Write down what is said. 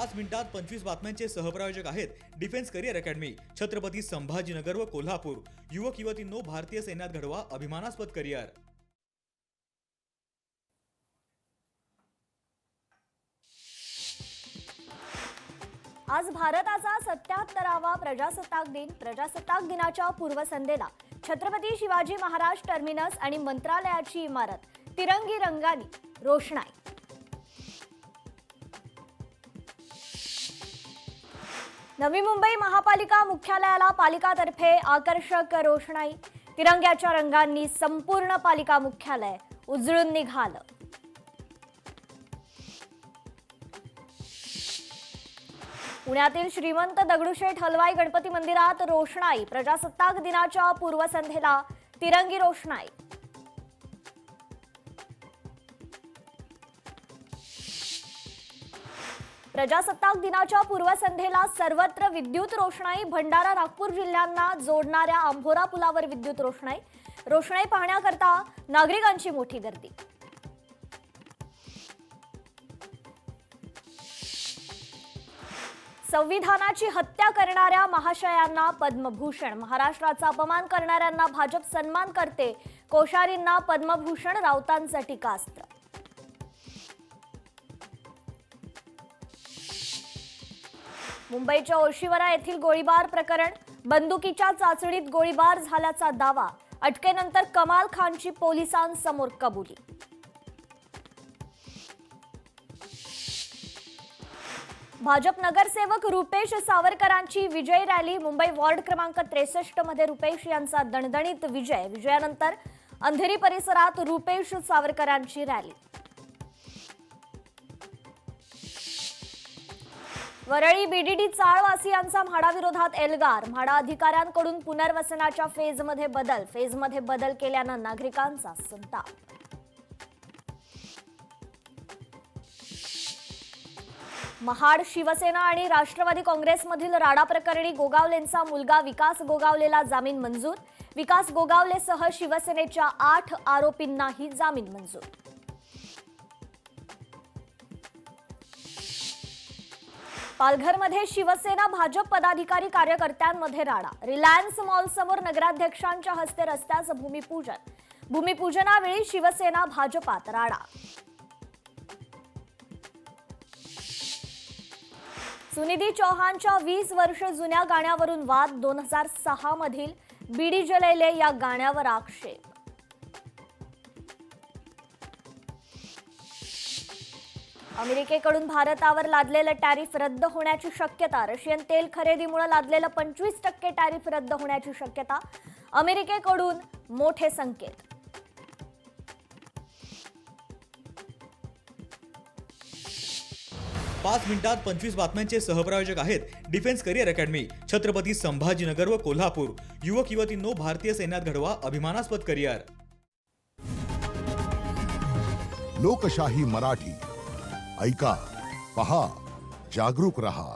5 मिनिटात 25 बातम्यांचे सहप्रायोजक आहेत defence career academy, Chhatrapati Sambhajinagar व कोल्हापूर। युवक युवतींनो, भारतीय सैन्यात घडवा अभिमानास्पद करिअर। आज भारताचा 77वा प्रजासत्ताक दिन। प्रजासत्ताक दिनाच्या पूर्वसंध्येला छत्रपती शिवाजी महाराज टर्मिनस आणि मंत्रालयाची इमारत तिरंगी रंगांनी रोषणाई। नवी मुंबई महापालिका मुख्यालयाला पालिकातर्फे आकर्षक रोषणाई। तिरंग्याच्या रंगांनी संपूर्ण पालिका मुख्यालय उजळून निघालं। पुण्यातील श्रीमंत दगडूशेठ हलवाई गणपती मंदिरात रोषणाई। प्रजासत्ताक दिनाच्या पूर्वसंध्येला तिरंगी रोषणाई। प्रजासत्ताक दिनाच्या पूर्वसंध्येला सर्वत्र विद्युत रोषणाई। भंडारा नागपूर जिल्ह्यांना जोडणाऱ्या आंभोरा पुलावर विद्युत रोषणाई। रोषणाई पाहण्याकरता नागरिकांची मोठी गर्दी। संविधानाची हत्या करणाऱ्या महाशयांना पद्मभूषण। महाराष्ट्राचा अपमान करणाऱ्यांना भाजप सन्मान करते। कोश्यारींना पद्मभूषण, राऊतांचं टीकास्त्र। मुंबईच्या ओशिवरा येथील गोळीबार प्रकरण। बंदुकीच्या चाचणीत गोळीबार झाल्याचा दावा। अटकेनंतर कमाल खानची पोलिसांसमोर कबुली। भाजप नगरसेवक रुपेश सावरकरांची विजय रॅली। मुंबई वॉर्ड क्रमांक 63 मध्ये रुपेश यांचा दणदणीत विजय। विजयानंतर अंधेरी परिसरात रुपेश सावरकरांची रॅली। वरळी बीडीडी चाळवासियांचा म्हाडा विरोधात एल्गार। म्हाडा अधिकाऱ्यांकडून पुनर्वसनाच्या फेजमध्ये बदल केल्यानं नागरिकांचा संताप। महाड, शिवसेना आणि राष्ट्रवादी काँग्रेसमधील राडा प्रकरणी गोगावलेंचा मुलगा विकास गोगावलेला जामीन मंजूर। विकास गोगावलेसह शिवसेनेच्या 8 आरोपींनाही जामीन मंजूर। पालघरमध्ये शिवसेना भाजप पदाधिकारी कार्यकर्त्यांमध्ये राडा। रिलायन्स मॉल समोर नगराध्यक्षांच्या हस्ते रस्त्याचं भूमिपूजन। भूमिपूजनावेळी शिवसेना भाजपात राडा। सुनिधी चौहानच्या 20 वर्ष जुन्या गाण्यावरून वाद। 2006 मधील बीडी जलैले या गाण्यावर आक्षेप। अमेरिकेकडून भारतावर लादलेलं टॅरिफ रद्द होण्याची शक्यता। रशियन तेल खरेदीमुळे लादलेलं 25% टॅरिफ रद्द होण्याची शक्यता। अमेरिकेकडून मोठे संकेत। पाच मिनिटात 25 बातम्यांचे सहप्रायोजक आहेत defence career academy, Chhatrapati Sambhajinagar व कोल्हापूर। युवक युवतींनो, भारतीय सैन्यात घडवा अभिमानास्पद करिअर। लोकशाही मराठी ऐका, पहा, जागरूक रहा।